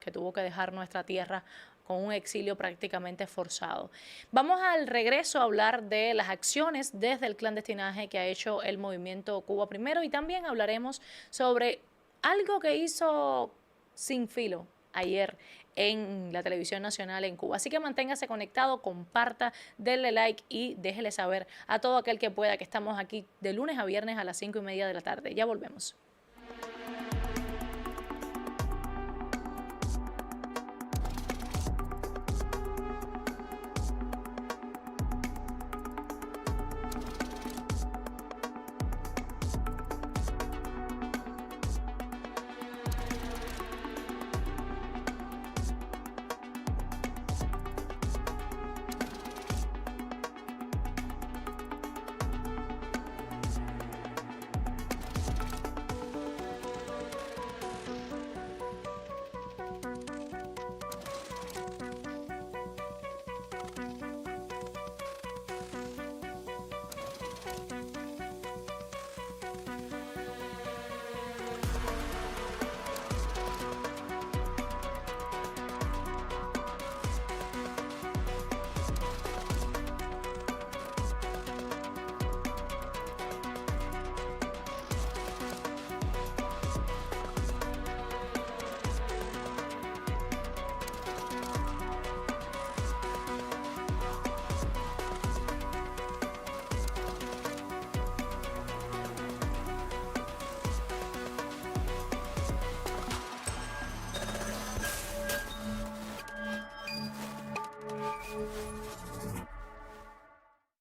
que tuvo que dejar nuestra tierra con un exilio prácticamente forzado. Vamos al regreso a hablar de las acciones desde el clandestinaje que ha hecho el movimiento Cuba Primero, y también hablaremos sobre algo que hizo Sin Filo ayer en la televisión nacional en Cuba. Así que manténgase conectado, comparta, denle like y déjele saber a todo aquel que pueda que estamos aquí de lunes a viernes a las 5:30 de la tarde. Ya volvemos.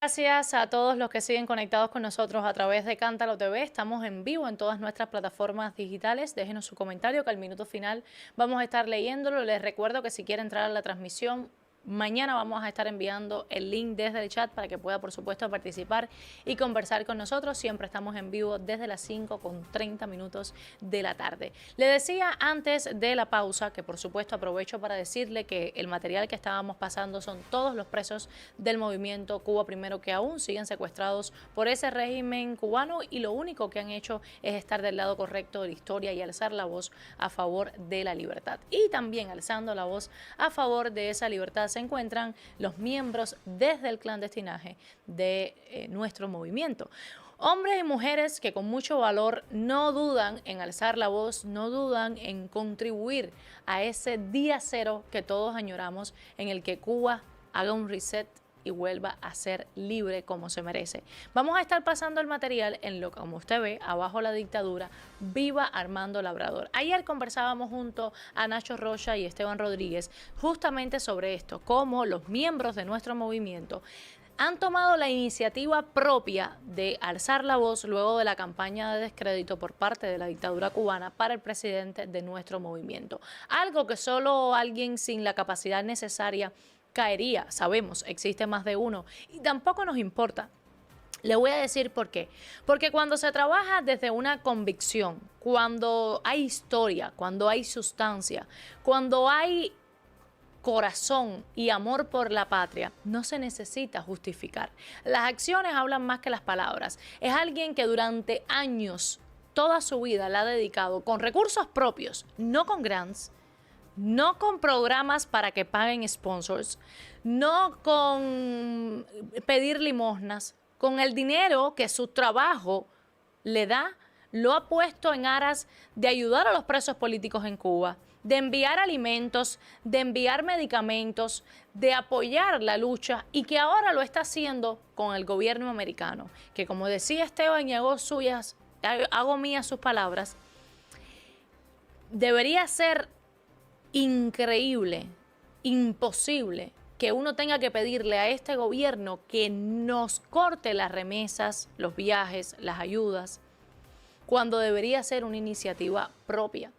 Gracias a todos los que siguen conectados con nosotros a través de Cántalo TV. Estamos en vivo en todas nuestras plataformas digitales. Déjenos su comentario que al minuto final vamos a estar leyéndolo. Les recuerdo que si quiere entrar a la transmisión, mañana vamos a estar enviando el link desde el chat para que pueda, por supuesto, participar y conversar con nosotros. Siempre estamos en vivo desde las 5:30 de la tarde. Le decía antes de la pausa que, por supuesto, aprovecho para decirle que el material que estábamos pasando son todos los presos del movimiento Cuba Primero que aún siguen secuestrados por ese régimen cubano, y lo único que han hecho es estar del lado correcto de la historia y alzar la voz a favor de la libertad. Y también alzando la voz a favor de esa libertad se encuentran los miembros desde el clandestinaje de nuestro movimiento. Hombres y mujeres que con mucho valor no dudan en alzar la voz, no dudan en contribuir a ese día cero que todos añoramos, en el que Cuba haga un reset y vuelva a ser libre como se merece. Vamos a estar pasando el material en lo que, como usted ve, abajo la dictadura, viva Armando Labrador. Ayer conversábamos junto a Nacho Rocha y Esteban Rodríguez justamente sobre esto, cómo los miembros de nuestro movimiento han tomado la iniciativa propia de alzar la voz luego de la campaña de descrédito por parte de la dictadura cubana para el presidente de nuestro movimiento. Algo que solo alguien sin la capacidad necesaria caería. Sabemos, existe más de uno y tampoco nos importa. Le voy a decir por qué. Porque cuando se trabaja desde una convicción, cuando hay historia, cuando hay sustancia, cuando hay corazón y amor por la patria, no se necesita justificar. Las acciones hablan más que las palabras. Es alguien que durante años, toda su vida la ha dedicado con recursos propios, no con grants, no con programas para que paguen sponsors, no con pedir limosnas, con el dinero que su trabajo le da, lo ha puesto en aras de ayudar a los presos políticos en Cuba, de enviar alimentos, de enviar medicamentos, de apoyar la lucha, y que ahora lo está haciendo con el gobierno americano, que, como decía Esteban y hago mías sus palabras, debería ser increíble, imposible que uno tenga que pedirle a este gobierno que nos corte las remesas, los viajes, las ayudas, cuando debería ser una iniciativa propia,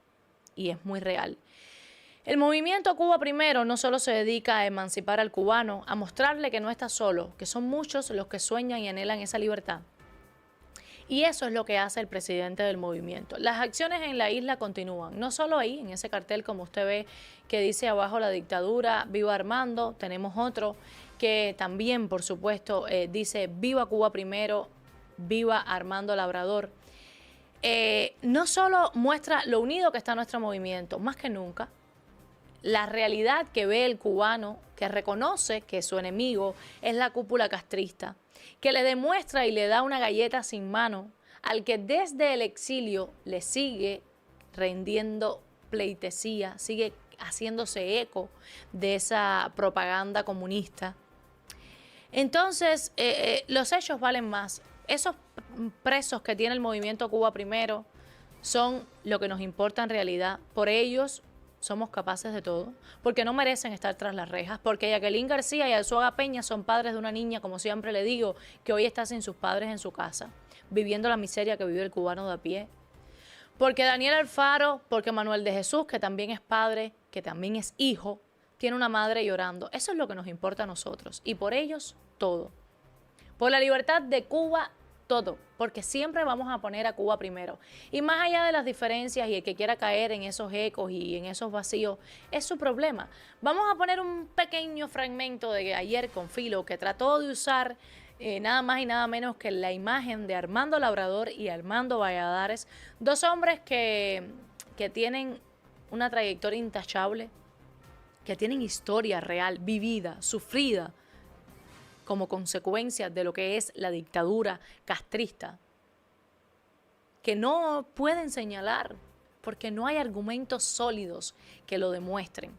y es muy real. El movimiento Cuba Primero no solo se dedica a emancipar al cubano, a mostrarle que no está solo, que son muchos los que sueñan y anhelan esa libertad. Y eso es lo que hace el presidente del movimiento. Las acciones en la isla continúan, no solo ahí, en ese cartel como usted ve que dice abajo la dictadura, viva Armando. Tenemos otro que también, por supuesto, dice viva Cuba Primero, viva Armando Labrador. No solo muestra lo unido que está nuestro movimiento, más que nunca, la realidad que ve el cubano, que reconoce que su enemigo es la cúpula castrista, que le demuestra y le da una galleta sin mano al que desde el exilio le sigue rendiendo pleitesía, sigue haciéndose eco de esa propaganda comunista. Entonces, los hechos valen más. Esos presos que tiene el movimiento Cuba Primero son lo que nos importa en realidad. Por ellos somos capaces de todo, porque no merecen estar tras las rejas, porque Jacqueline García y Arzuaga Peña son padres de una niña, como siempre le digo, que hoy está sin sus padres en su casa, viviendo la miseria que vive el cubano de a pie. Porque Daniel Alfaro, porque Manuel de Jesús, que también es padre, que también es hijo, tiene una madre llorando. Eso es lo que nos importa a nosotros. Y por ellos, todo. Por la libertad de Cuba, todo. Porque siempre vamos a poner a Cuba primero. Y más allá de las diferencias y el que quiera caer en esos ecos y en esos vacíos, es su problema. Vamos a poner un pequeño fragmento de ayer con Filo, que trató de usar nada más y nada menos que la imagen de Armando Labrador y Armando Valladares, dos hombres que tienen una trayectoria intachable, que tienen historia real, vivida, sufrida, como consecuencia de lo que es la dictadura castrista, que no pueden señalar porque no hay argumentos sólidos que lo demuestren.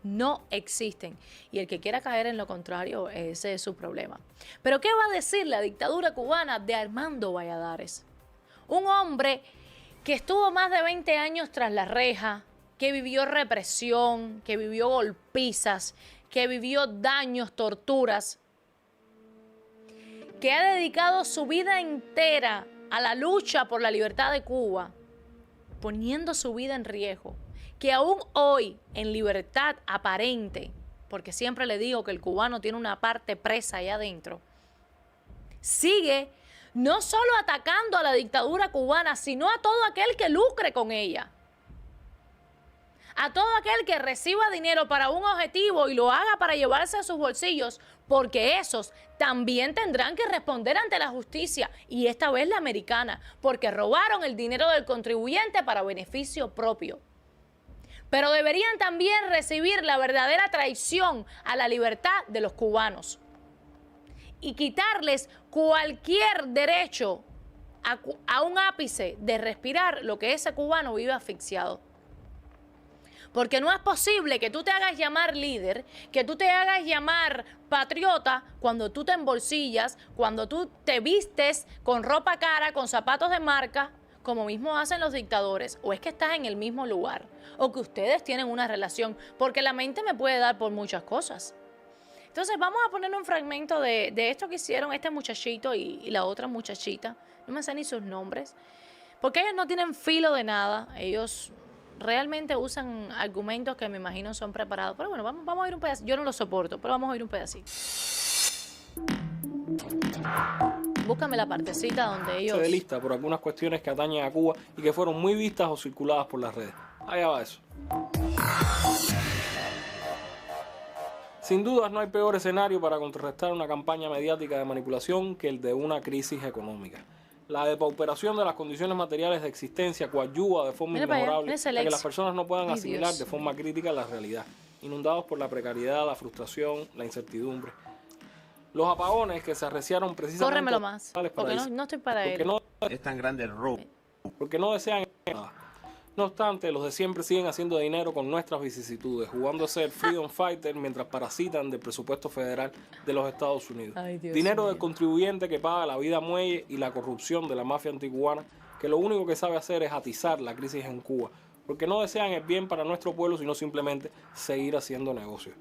No existen. Y el que quiera caer en lo contrario, ese es su problema. Pero ¿qué va a decir la dictadura cubana de Armando Valladares? Un hombre que estuvo más de 20 años tras la reja, que vivió represión, que vivió golpizas, que vivió daños, torturas, que ha dedicado su vida entera a la lucha por la libertad de Cuba, poniendo su vida en riesgo, que aún hoy en libertad aparente, porque siempre le digo que el cubano tiene una parte presa allá adentro, sigue no solo atacando a la dictadura cubana, sino a todo aquel que lucre con ella. A todo aquel que reciba dinero para un objetivo y lo haga para llevarse a sus bolsillos, porque esos también tendrán que responder ante la justicia, y esta vez la americana, porque robaron el dinero del contribuyente para beneficio propio. Pero deberían también recibir la verdadera traición a la libertad de los cubanos y quitarles cualquier derecho a un ápice de respirar lo que ese cubano vive asfixiado. Porque no es posible que tú te hagas llamar líder, que tú te hagas llamar patriota cuando tú te embolsillas, cuando tú te vistes con ropa cara, con zapatos de marca, como mismo hacen los dictadores. O es que estás en el mismo lugar, o que ustedes tienen una relación, porque la mente me puede dar por muchas cosas. Entonces vamos a poner un fragmento de esto que hicieron este muchachito y la otra muchachita. No me sé ni sus nombres, porque ellos no tienen filo de nada. Ellos realmente usan argumentos que me imagino son preparados. Pero bueno, vamos a oír un pedacito. Yo no lo soporto, pero vamos a oír un pedacito. Búscame la partecita donde ellos... Se lista por algunas cuestiones que atañen a Cuba y que fueron muy vistas o circuladas por las redes. Allá va eso. Sin dudas no hay peor escenario para contrarrestar una campaña mediática de manipulación que el de una crisis económica. La depauperación de las condiciones materiales de existencia coadyuva de forma inmejorable a que las personas no puedan asimilar de forma crítica la realidad, inundados por la precariedad, la frustración, la incertidumbre. Los apagones que se arreciaron precisamente... Córremelo más, porque no estoy para él. Es tan grande el robo. Porque no desean nada. No obstante, los de siempre siguen haciendo dinero con nuestras vicisitudes, jugando a ser freedom fighter mientras parasitan del presupuesto federal de los Estados Unidos. Dinero del contribuyente que paga la vida muelle y la corrupción de la mafia anticubana, que lo único que sabe hacer es atizar la crisis en Cuba, porque no desean el bien para nuestro pueblo, sino simplemente seguir haciendo negocios.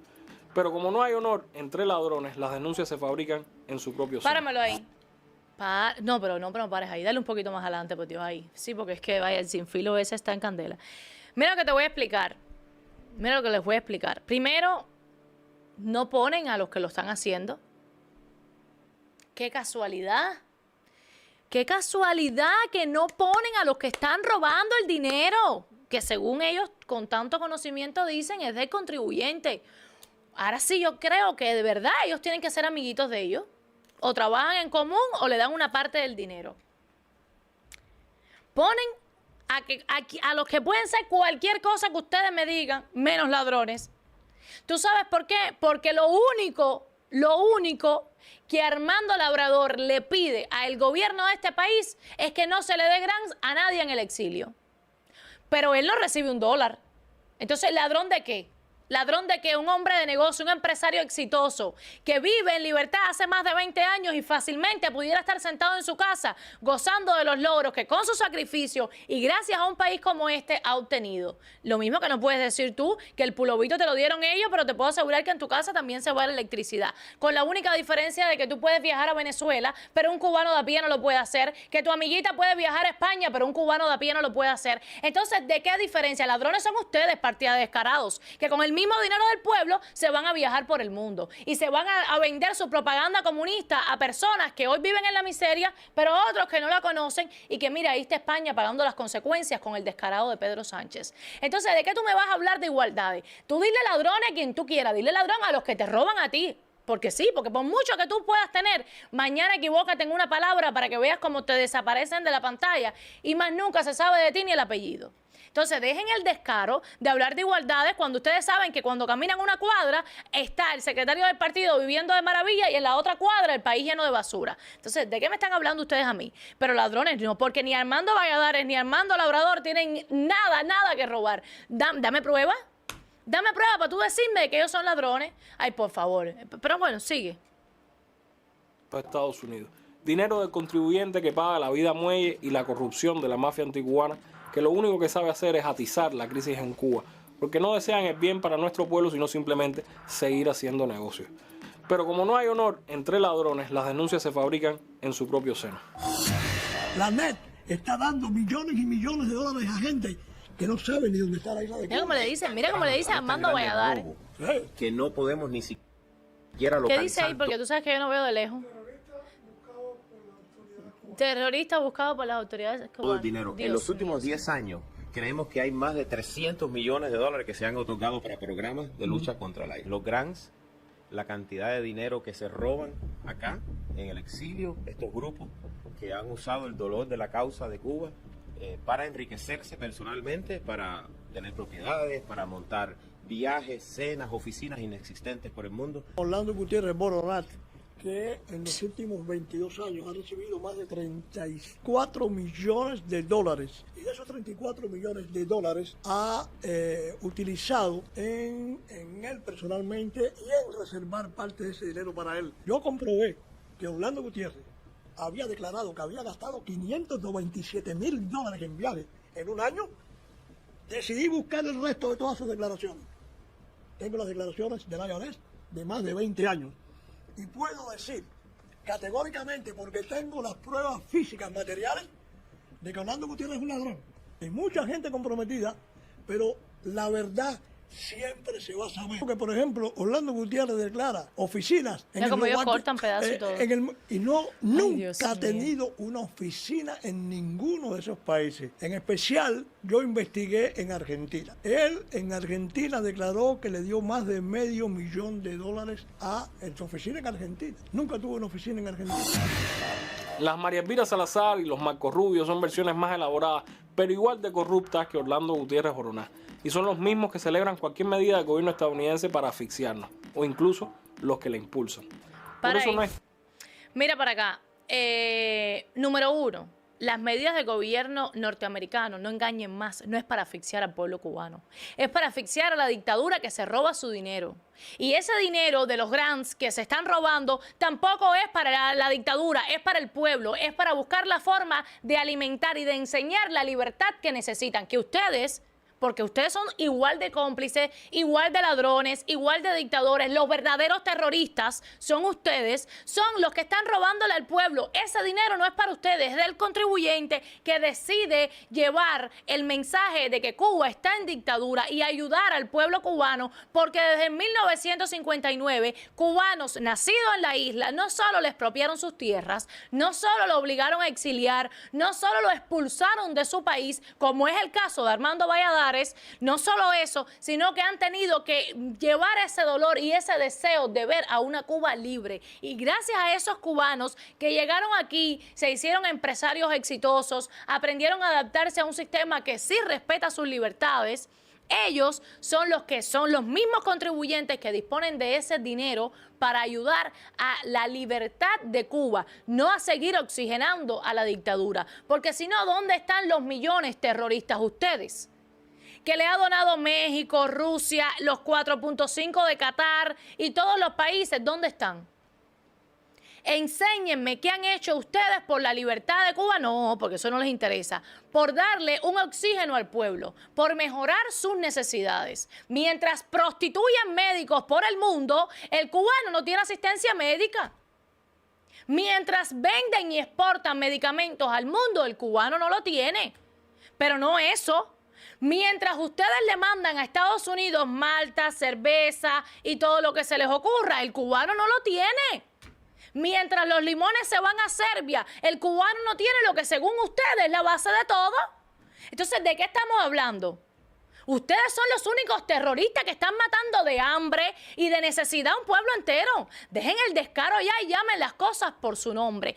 Pero como no hay honor entre ladrones, las denuncias se fabrican en su propio seno. Páramelo ahí. No, pero no pares ahí. Dale un poquito más adelante, por Dios, ahí. Sí, porque es que, vaya, el sin filo ese está en candela. Mira lo que te voy a explicar. Mira lo que les voy a explicar. Primero, no ponen a los que lo están haciendo. ¡Qué casualidad! ¡Qué casualidad que no ponen a los que están robando el dinero! Que según ellos, con tanto conocimiento, dicen es del contribuyente. Ahora sí, yo creo que de verdad ellos tienen que ser amiguitos de ellos. O trabajan en común o le dan una parte del dinero. Ponen a los que pueden ser cualquier cosa que ustedes me digan, menos ladrones. ¿Tú sabes por qué? Porque lo único que Armando Labrador le pide al gobierno de este país es que no se le dé grants a nadie en el exilio. Pero él no recibe $1. Entonces, ¿ladrón de qué? Ladrón de que un hombre de negocio, un empresario exitoso, que vive en libertad hace más de 20 años y fácilmente pudiera estar sentado en su casa gozando de los logros que con su sacrificio y gracias a un país como este ha obtenido. Lo mismo que no puedes decir tú que el pulovito te lo dieron ellos, pero te puedo asegurar que en tu casa también se va la electricidad. Con la única diferencia de que tú puedes viajar a Venezuela, pero un cubano de a pie no lo puede hacer. Que tu amiguita puede viajar a España, pero un cubano de a pie no lo puede hacer. Entonces, ¿de qué diferencia? Ladrones son ustedes, partida de descarados, que con el mismo dinero del pueblo se van a viajar por el mundo y se van a vender su propaganda comunista a personas que hoy viven en la miseria, pero otros que no la conocen y que mira, ahí está España pagando las consecuencias con el descarado de Pedro Sánchez. Entonces, ¿de qué tú me vas a hablar de igualdades? Tú dile ladrones a quien tú quieras, dile ladrón a los que te roban a ti. Porque sí, porque por mucho que tú puedas tener, mañana equivócate en una palabra para que veas cómo te desaparecen de la pantalla y más nunca se sabe de ti ni el apellido. Entonces, dejen el descaro de hablar de igualdades cuando ustedes saben que cuando caminan una cuadra está el secretario del partido viviendo de maravilla y en la otra cuadra el país lleno de basura. Entonces, ¿de qué me están hablando ustedes a mí? Pero ladrones no, porque ni Armando Valladares ni Armando Labrador tienen nada que robar. Dame prueba. Dame prueba para tú decirme que ellos son ladrones. Ay, por favor. Pero bueno, sigue. Para Estados Unidos. Dinero del contribuyente que paga la vida muelle y la corrupción de la mafia anticubana, que lo único que sabe hacer es atizar la crisis en Cuba, porque no desean el bien para nuestro pueblo, sino simplemente seguir haciendo negocios. Pero como no hay honor entre ladrones, las denuncias se fabrican en su propio seno. La NET está dando millones y millones de dólares a gente que no sabe ni dónde está la isla de Cuba. Mira cómo le dice a Armando Valladares. Que no podemos ni siquiera localizar. ¿Qué dice ahí? Porque tú sabes que yo no veo de lejos. Terrorista buscado por las autoridades. Todo el dinero. En los últimos 10 años, creemos que hay más de 300 millones de dólares que se han otorgado para programas de lucha contra la isla. Los grants, la cantidad de dinero que se roban acá, en el exilio, estos grupos que han usado el dolor de la causa de Cuba para enriquecerse personalmente, para tener propiedades, para montar viajes, cenas, oficinas inexistentes por el mundo. Orlando Gutiérrez Boronat, que en los últimos 22 años ha recibido más de 34 millones de dólares. Y de esos 34 millones de dólares ha utilizado en él personalmente y en reservar parte de ese dinero para él. Yo comprobé que Orlando Gutiérrez había declarado que había gastado $597,000 en viajes en un año. Decidí buscar el resto de todas sus declaraciones. Tengo las declaraciones del IRS de más de 20 años. Y puedo decir categóricamente, porque tengo las pruebas físicas, materiales, de que Orlando Gutiérrez es un ladrón. Hay mucha gente comprometida, pero la verdad siempre se va a saber. Porque, por ejemplo, Orlando Gutiérrez declara oficinas en como ellos cortan pedazos y todo. Y nunca ha tenido una oficina en ninguno de esos países. En especial, yo investigué en Argentina. Él en Argentina declaró que le dio más de $500,000 en su oficina en Argentina. Nunca tuvo una oficina en Argentina. Las María Elvira Salazar y los Marcos Rubio son versiones más elaboradas, pero igual de corruptas que Orlando Gutiérrez Boronat. Y son los mismos que celebran cualquier medida del gobierno estadounidense para asfixiarnos, o incluso los que la impulsan. Por eso no es... Mira para acá. Número 1. Las medidas del gobierno norteamericano, no engañen más, no es para asfixiar al pueblo cubano. Es para asfixiar a la dictadura que se roba su dinero. Y ese dinero de los grants que se están robando tampoco es para la dictadura, es para el pueblo, es para buscar la forma de alimentar y de enseñar la libertad que necesitan. Que ustedes... porque ustedes son igual de cómplices, igual de ladrones, igual de dictadores. Los verdaderos terroristas son ustedes, son los que están robándole al pueblo. Ese dinero no es para ustedes, es del contribuyente que decide llevar el mensaje de que Cuba está en dictadura y ayudar al pueblo cubano, porque desde 1959, cubanos nacidos en la isla no solo le expropiaron sus tierras, no solo lo obligaron a exiliar, no solo lo expulsaron de su país, como es el caso de Armando Valladares, dólares. No solo eso, sino que han tenido que llevar ese dolor y ese deseo de ver a una Cuba libre. Y gracias a esos cubanos que llegaron aquí, se hicieron empresarios exitosos, aprendieron a adaptarse a un sistema que sí respeta sus libertades. Ellos son los mismos contribuyentes que disponen de ese dinero para ayudar a la libertad de Cuba, no a seguir oxigenando a la dictadura. Porque si no, ¿dónde están los millones terroristas ustedes? Que le ha donado México, Rusia, los 4.5 de Qatar y todos los países, ¿dónde están? Enséñenme qué han hecho ustedes por la libertad de Cuba. No, porque eso no les interesa. Por darle un oxígeno al pueblo, por mejorar sus necesidades. Mientras prostituyen médicos por el mundo, el cubano no tiene asistencia médica. Mientras venden y exportan medicamentos al mundo, el cubano no lo tiene. Pero no eso. Mientras ustedes le mandan a Estados Unidos malta, cerveza y todo lo que se les ocurra, el cubano no lo tiene. Mientras los limones se van a Serbia, el cubano no tiene lo que según ustedes es la base de todo. Entonces, ¿de qué estamos hablando? Ustedes son los únicos terroristas que están matando de hambre y de necesidad a un pueblo entero. Dejen el descaro ya y llamen las cosas por su nombre.